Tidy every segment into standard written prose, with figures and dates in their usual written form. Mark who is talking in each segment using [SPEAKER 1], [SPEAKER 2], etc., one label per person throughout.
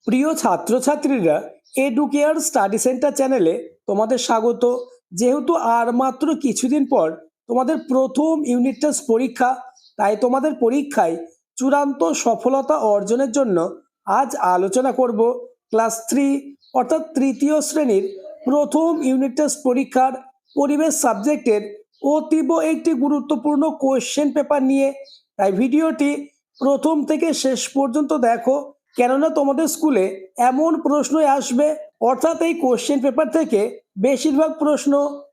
[SPEAKER 1] প্রিয় ছাত্রছাত্রীরা, educare study centre চ্যানেলে তোমাদের স্বাগত। যেহেতু আর মাত্র কিছুদিন পর তোমাদের প্রথম ইউনিট টেস্ট পরীক্ষা, তাই তোমাদের পরীক্ষায় চূড়ান্ত সফলতা অর্জনের জন্য আজ আলোচনা করব ক্লাস 3 অর্থাৎ তৃতীয় শ্রেণীর প্রথম ইউনিট টেস্ট পরীক্ষার পরিবেশ সাবজেক্টের অতীব একটি গুরুত্বপূর্ণ কোয়েশ্চেন পেপার নিয়ে। তাই ভিডিওটি প্রথম থেকে শেষ পর্যন্ত দেখো, কেননা তোমাদের স্কুলে এমন প্রশ্নই আসবে, অর্থাৎ এই কোশ্চেন পেপার থেকে বেশিরভাগ প্রশ্ন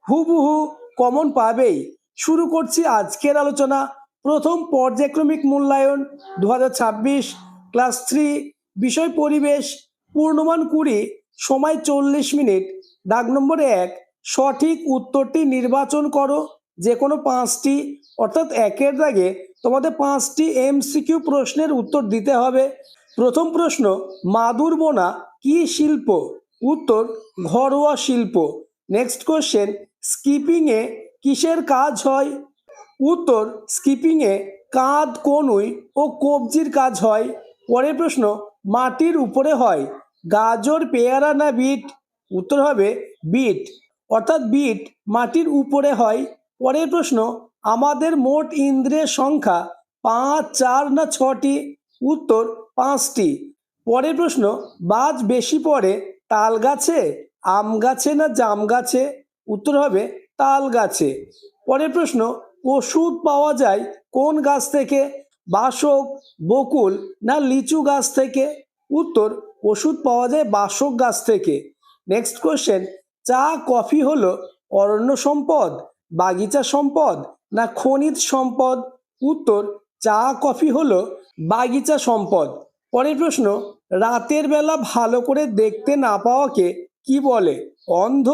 [SPEAKER 1] হুবহু কমন পাবেই। শুরু করছি আজকের আলোচনা। প্রথম পর্যায়ক্রমিক মূল্যায়ন 2026, ক্লাস 3, বিষয় পরিবেশ, পূর্ণমান 20, সময় 40 মিনিট। দাগ নম্বর 1, সঠিক উত্তরটি নির্বাচন করো। যে কোনো 5টি, অর্থাৎ 1-এর দাগে তোমাদের 5টি এমসিকিউ প্রশ্নের উত্তর দিতে হবে। প্রথম প্রশ্ন, মাদুর বোনা কি শিল্প? উত্তর, ঘরোয়া শিল্প। নেক্সট কোশ্চেন, স্কিপিংয়ে কিসের কাজ হয়? উত্তর, স্কিপিংয়ে কাঁধ, কনুই ও কবজির কাজ হয়। পরের প্রশ্ন, মাটির উপরে হয় গাজর, পেয়ারা না বিট? উত্তর হবে বিট, অর্থাৎ বিট মাটির উপরে হয়। পরের প্রশ্ন, আমাদের মোট ইন্দ্রিয়ের সংখ্যা 5, 4 না 6টি? উত্তর, 5টি। পরের প্রশ্ন, বাজ বেশি পড়ে তাল গাছে, আম গাছে না জাম গাছে? উত্তর হবে তাল গাছে। পরের প্রশ্ন, ওষুধ পাওয়া যায় কোন গাছ থেকে? বাসক, বকুল না লিচু গাছ থেকে? উত্তর, ওষুধ পাওয়া যায় বাসক গাছ থেকে। নেক্সট কোশ্চেন, চা কফি হলো অরণ্য সম্পদ, বাগিচা সম্পদ না খনিজ সম্পদ? উত্তর, চা কফি হলো বাগিচা সম্পদ। পরের প্রশ্ন, রাতের বেলা ভালো করে দেখতে না পাওয়াকে কি বলে? অন্ধ,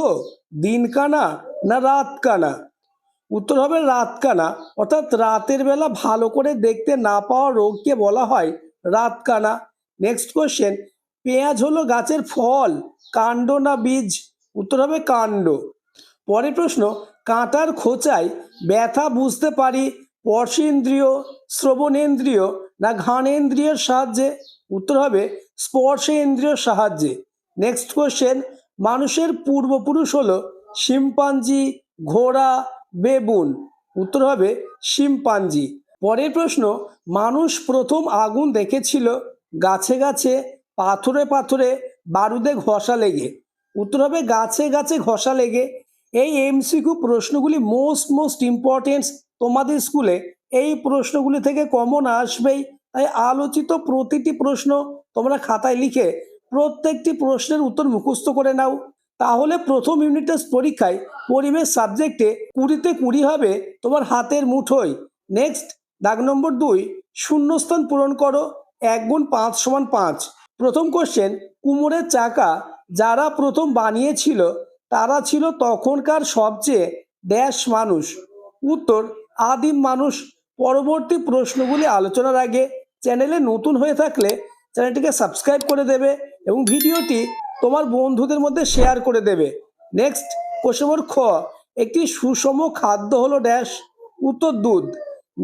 [SPEAKER 1] দিনকানা না রাতকানা? উত্তর হবে রাতকানা, অর্থাৎ রাতের বেলা ভালো করে দেখতে না পাওয়া রোগকে বলা হয় রাতকানা। নেক্সট কোশ্চেন, পেঁয়াজ হলো গাছের ফল, কাণ্ড না বীজ? উত্তর হবে কাণ্ড। পরের প্রশ্ন, কাঁটার খোঁচায় ব্যথা বুঝতে পারি স্পর্শেন্দ্রিয়, শ্রবণেন্দ্রিয় না ঘ্রাণেন্দ্রিয়ের সাহায্যে? উত্তর হবে স্পর্শেন্দ্রিয়ের সাহায্যে। নেক্সট কোশ্চেন, মানুষের পূর্বপুরুষ হলো শিম্পাঞ্জি, ঘোড়া, বেবুন? উত্তর হবে শিম্পাঞ্জি। পরের প্রশ্ন, মানুষ প্রথম আগুন দেখেছিল গাছে গাছে, পাথরে পাথরে, বারুদে ঘষা লেগে? উত্তর হবে গাছে গাছে ঘষা লেগে। এই এমসিকিউ প্রশ্নগুলি মোস্ট ইম্পর্টেন্ট। তোমাদের স্কুলে এই প্রশ্নগুলি থেকে কমন আসবেই, তাই আলোচিত প্রতিটি প্রশ্ন তোমরা খাতায় লিখে প্রত্যেকটি প্রশ্নের উত্তর মুখস্থ করে নাও। তাহলে প্রথম ইউনিট টেস্ট পরীক্ষায় পরিবেশ সাবজেক্টে 20তে 20 হবে তোমার হাতের মুঠোয়। নেক্সট, দাগ নম্বর 2, শূন্যস্থান পূরণ করো। 1 গুণ 5 সমান 5। প্রথম কোশ্চেন, কুমোরের চাকা যারা প্রথম বানিয়েছিল তারা ছিল তখনকার সবচেয়ে ড্যাশ মানুষ? উত্তর, আদিম মানুষ। পরবর্তী প্রশ্নগুলি আলোচনার আগে চ্যানেলে নতুন হয়ে থাকলে চ্যানেলটিকে সাবস্ক্রাইব করে দেবে এবং ভিডিওটি তোমার বন্ধুদের মধ্যে শেয়ার করে দেবে। নেক্সট, কোশ্চেন নম্বর খ, একটি সুষম খাদ্য হলো ড্যাশ? উত্তর, দুধ।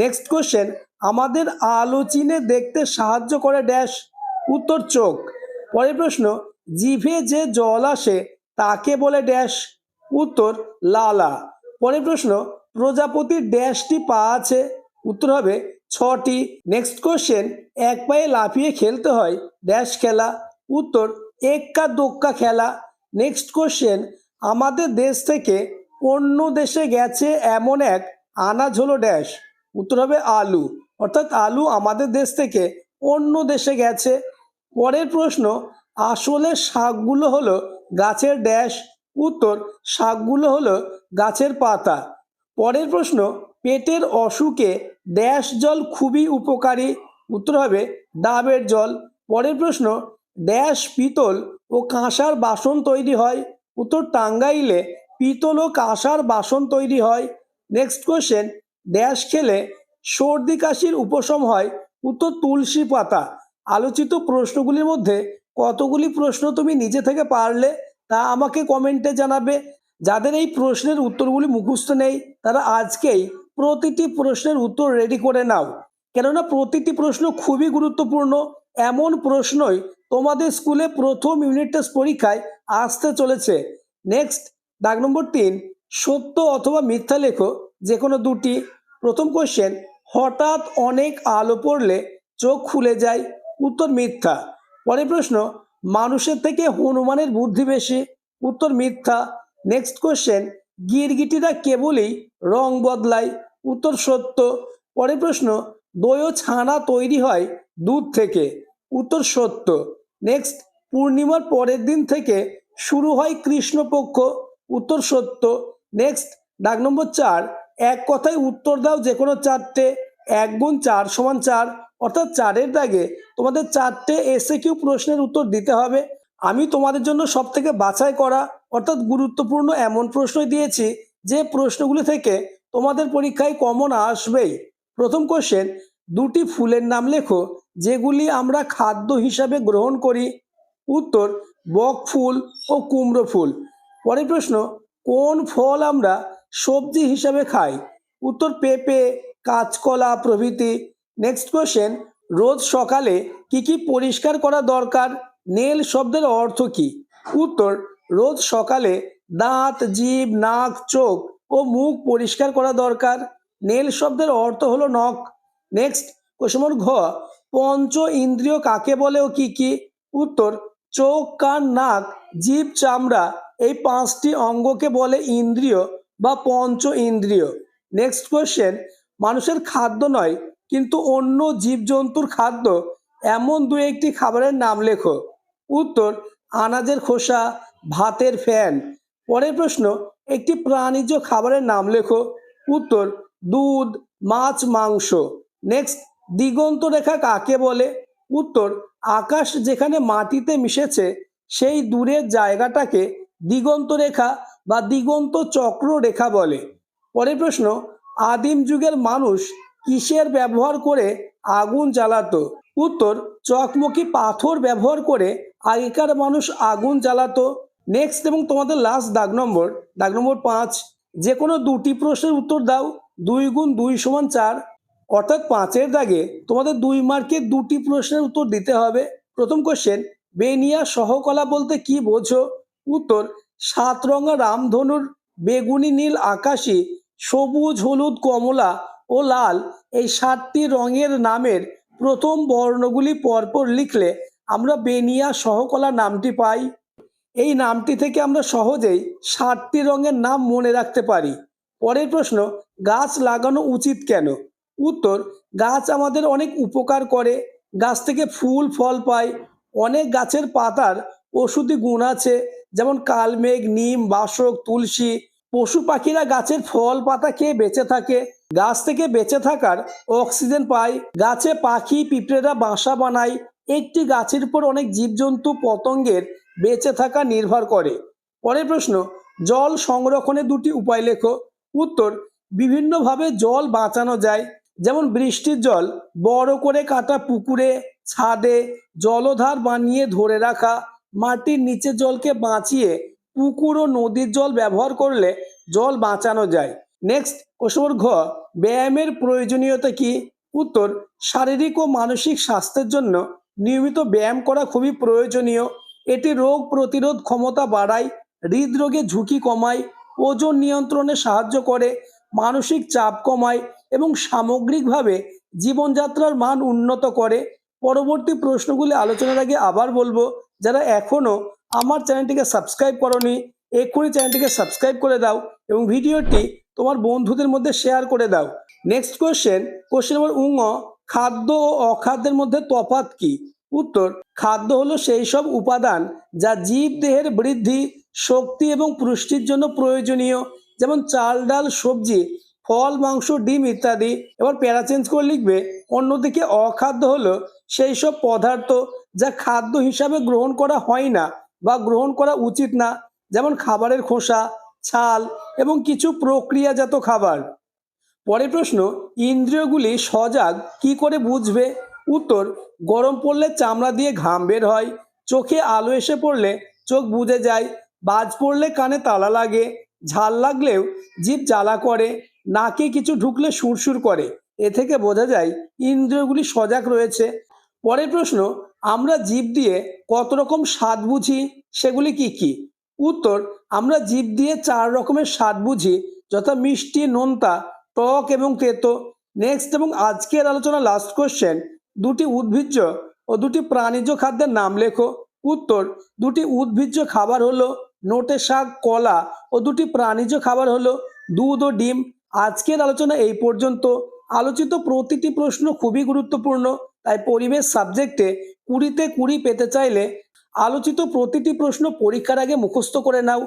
[SPEAKER 1] নেক্সট কোশ্চেন, আমাদের আলো চিনে দেখতে সাহায্য করে ড্যাশ? উত্তর, চোখ। পরের প্রশ্ন, জিভে যে জল আসে তাকে বলে ড্যাশ? উত্তর, লালা। পরের প্রশ্ন, প্রজাপতির ড্যাশটি পা আছে? উত্তর হবে 6টি। নেক্সট কোশ্চেন, এক পায়ে লাফিয়ে খেলতে হয় ড্যাশ খেলা? উত্তর, এক্কা দোক্কা খেলা। নেক্সট কোশ্চেন, আমাদের দেশ থেকে অন্য দেশে গেছে এমন এক আনাজ হলো ড্যাশ? উত্তর হবে আলু, অর্থাৎ আলু আমাদের দেশ থেকে অন্য দেশে গেছে। পরের প্রশ্ন, আসলে শাকগুলো হলো গাছের ড্যাশ? উত্তর, শাকগুলো হলো গাছের পাতা। পরের প্রশ্ন, পেটের অসুখে ড্যাশ জল খুবই উপকারী? উত্তর হবে ডাবের জল। পরের প্রশ্ন, ড্যাশ পিতল ও কাঁসার বাসন তৈরি হয়? উত্তর, টাঙ্গাইলে পিতল ও কাঁসার বাসন তৈরি হয়। নেক্সট কোশ্চেন, ড্যাশ খেলে সর্দি কাশির উপশম হয়? উত্তর, তুলসী পাতা। আলোচিত প্রশ্নগুলির মধ্যে কতগুলি প্রশ্ন তুমি নিজে থেকে পারলে তা আমাকে কমেন্টে জানাবে। যাদের এই প্রশ্নের উত্তরগুলি মুখস্থ নেই তারা আজকেই প্রতিটি প্রশ্নের উত্তর রেডি করে নাও, কেননা প্রতিটি প্রশ্ন খুবই গুরুত্বপূর্ণ। এমন প্রশ্নই তোমাদের স্কুলে প্রথম ইউনিট টেস্ট পরীক্ষায় আসতে চলেছে। নেক্সট, দাগ নম্বর 3, সত্য অথবা মিথ্যা লেখো যে কোনো দুটি। প্রথম কোশ্চেন, হঠাৎ অনেক আলো পড়লে চোখ খুলে যায়, উত্তর মিথ্যা। পরের প্রশ্ন, মানুষের থেকে হনুমানের বুদ্ধি বেশি, উত্তর মিথ্যা। নেক্সট কোশ্চেন, গিরগিটিরা কেবলই রং বদলায়, উত্তর সত্য। পরের প্রশ্ন, দই ও ছানা তৈরি হয় দুধ থেকে, উত্তর সত্য। নেক্সট, পূর্ণিমার পরের দিন থেকে শুরু হয় কৃষ্ণপক্ষ, উত্তর সত্য। নেক্সট, দাগ নম্বর 4, এক কথায় উত্তর দাও যে কোনো চারটে। 1 গুণ 4 সমান 4, অর্থাৎ 4-এর দাগে তোমাদের 4টে এসএকিউ প্রশ্নের উত্তর দিতে হবে। আমি তোমাদের জন্য সব থেকে বাছাই করা অর্থাৎ গুরুত্বপূর্ণ এমন প্রশ্নই দিয়েছি যে প্রশ্নগুলি থেকে তোমাদের পরীক্ষায় কমন আসবেই। প্রথম কোশ্চেন, দুটি ফুলের নাম লেখো যেগুলি আমরা খাদ্য হিসাবে গ্রহণ করি, উত্তর বক ফুল ও কুমড়ো ফুল। পরের প্রশ্ন, কোন ফল আমরা সবজি হিসাবে খাই, উত্তর পেঁপে, কাঁচকলা প্রভৃতি। নেক্সট কোশ্চেন, রোজ সকালে কি কি পরিষ্কার করা দরকার, নেল শব্দের অর্থ কি, উত্তর রোজ সকালে দাঁত, জিভ, নাক, চোখ ও মুখ পরিষ্কার করা দরকার। নেল শব্দের অর্থ হলো নখ। নেক্সট কোশ্চেন নম্বর ঘ, পঞ্চ ইন্দ্রিয় কাকে বলে ও কি কি, উত্তর চোখ, কান, নাক, জিভ, চামড়া এই 5টি অঙ্গকে বলে ইন্দ্রিয় বা পঞ্চ ইন্দ্রিয়। নেক্সট কোশ্চেন, মানুষের খাদ্য নয় কিন্তু অন্য জীবজন্তুর খাদ্য এমন 2-1টি খাবারের নাম লেখো, উত্তর আনাজের খোসা, ভাতের ফ্যান। পরের প্রশ্ন, একটি প্রাণীজ খাবারের নাম লেখো, উত্তর দুধ, মাছ, মাংস। নেক্সট, দিগন্ত রেখা কাকে বলে, উত্তর আকাশ যেখানে মাটিতে মিশেছে সেই দূরের জায়গাটাকে দিগন্ত রেখা বা দিগন্ত চক্র রেখা বলে। পরের প্রশ্ন, আদিম যুগের মানুষ কিসের ব্যবহার করে আগুন জ্বালাতো, উত্তর চকমকি পাথর ব্যবহার করে আগেকার মানুষ আগুন জ্বালাতো। নেক্সট এবং তোমাদের লাস্ট দাগ নম্বর 5, যে কোনো দুটি প্রশ্নের উত্তর দাও। 2 গুণ 2 সমান 4, অর্থাৎ 5-এর দাগে তোমাদের 2 মার্কের দুটি প্রশ্নের উত্তর দিতে হবে। প্রথম কোশ্চেন, বেনিয়া সহকলা বলতে কি বোঝো, উত্তর 7 রঙা রামধনুর বেগুনি, নীল, আকাশি, সবুজ, হলুদ, কমলা ও লাল এই 7টি রঙের নামের প্রথম বর্ণগুলি পরপর লিখলে আমরা বেনিয়া সহকলা নামটি পাই। এই নামটি থেকে আমরা সহজেই 7টি রঙের নাম মনে রাখতে পারি। পরের প্রশ্ন, গাছ লাগানো উচিত কেন, উত্তর গাছ আমাদের অনেক উপকার করে, গাছ থেকে ফুল ফল পাই, অনেক গাছের পাতার ওষুধি গুণ আছে, যেমন কালমেঘ, নিম, বাসক, তুলসী। পশু পাখিরা গাছের ফল পাতা খেয়ে বেঁচে থাকে, গাছ থেকে বেঁচে থাকার অক্সিজেন পায়, গাছে পাখি পিঁপড়েরা বাসা বানায়, একটি গাছের উপর অনেক জীবজন্তু পতঙ্গের বেঁচে থাকা নির্ভর করে। পরের প্রশ্ন, জল সংরক্ষণের দুটি উপায় লেখো, উত্তর বিভিন্নভাবে জল বাঁচানো যায়, যেমন বৃষ্টির জল বড় করে কাটা পুকুরে, ছাদে জলধার বানিয়ে ধরে রাখা, মাটির নিচে জলকে বাঁচিয়ে পুকুর ও নদীর জল ব্যবহার করলে জল বাঁচানো যায়। নেক্সট কোশ্চেন ঘ, ব্যায়ামের প্রয়োজনীয়তা কি, উত্তর শারীরিক ও মানসিক স্বাস্থ্যের জন্য নিয়মিত ব্যায়াম করা খুবই প্রয়োজনীয়। এটি রোগ প্রতিরোধ ক্ষমতা বাড়ায়, হৃদরোগের ঝুঁকি কমায়, ওজন নিয়ন্ত্রণে সাহায্য করে, মানসিক চাপ কমায় এবং সামগ্রিকভাবে জীবনযাত্রার মান উন্নত করে। পরবর্তী প্রশ্নগুলি আলোচনার আগে আবার বলবো, যারা এখনো আমার চ্যানেলটিকে সাবস্ক্রাইব করোনি এক্ষুনি চ্যানেলটিকে সাবস্ক্রাইব করে দাও এবং ভিডিওটি তোমার বন্ধুদের মধ্যে শেয়ার করে দাও। নেক্সট কোশ্চেন নম্বর খাদ্য ও অখাদ্যের মধ্যে তফাৎ কি, উত্তর খাদ্য হলো সেই সব উপাদান যা জীব দেহের বৃদ্ধি, শক্তি এবং পুষ্টির জন্য প্রয়োজনীয়, যেমন চাল, ডাল, সবজি, ফল, মাংস, ডিম ইত্যাদি। এবার প্যারা চেঞ্জ করে লিখবে, অন্যদিকে অখাদ্য হলো সেই সব পদার্থ যা খাদ্য হিসাবে গ্রহণ করা হয় না বা গ্রহণ করা উচিত না, যেমন খাবারের খোসা, ছাল এবং কিছু প্রক্রিয়াজাত খাবার। পরের প্রশ্ন, ইন্দ্রিয়গুলি সজাগ কি করে বুঝবে, উত্তর গরম পড়লে চামড়া দিয়ে ঘাম বের হয়, চোখে আলো এসে পড়লে চোখ বুজে যায়, বাজ পড়লে কানে তালা লাগে, ঝাল লাগলেও জিভ জ্বালা করে, নাকে কিছু ঢুকলে সুরসুর করে। এ থেকে বোঝা যায় ইন্দ্রিয়গুলি সজাগ রয়েছে। পরের প্রশ্ন, আমরা জিভ দিয়ে কত রকম স্বাদ বুঝি, সেগুলি কি কি? উত্তর, আমরা জিভ দিয়ে 4 রকমের স্বাদ বুঝি, যথা মিষ্টি, নোনতা, টক এবং তেতো। নেক্সট এবং আজকের আলোচনা লাস্ট কোশ্চেন, দুটি উদ্ভিজ্জ ও দুটি প্রাণীজ খাদ্যের নাম লেখো। উত্তর, দুটি উদ্ভিজ্জ খাবার হলো নোটে শাক, কলা, ও দুটি প্রাণীজ খাবার হলো দুধ ও ডিম। আজকের আলোচনা এই পর্যন্ত। আলোচিত প্রতিটি প্রশ্ন খুবই গুরুত্বপূর্ণ, তাই পরিবেশ সাবজেক্টে 20-তে 20 পেতে চাইলে আলোচিত প্রতিটি প্রশ্ন পরীক্ষার আগে মুখস্থ করে নাও।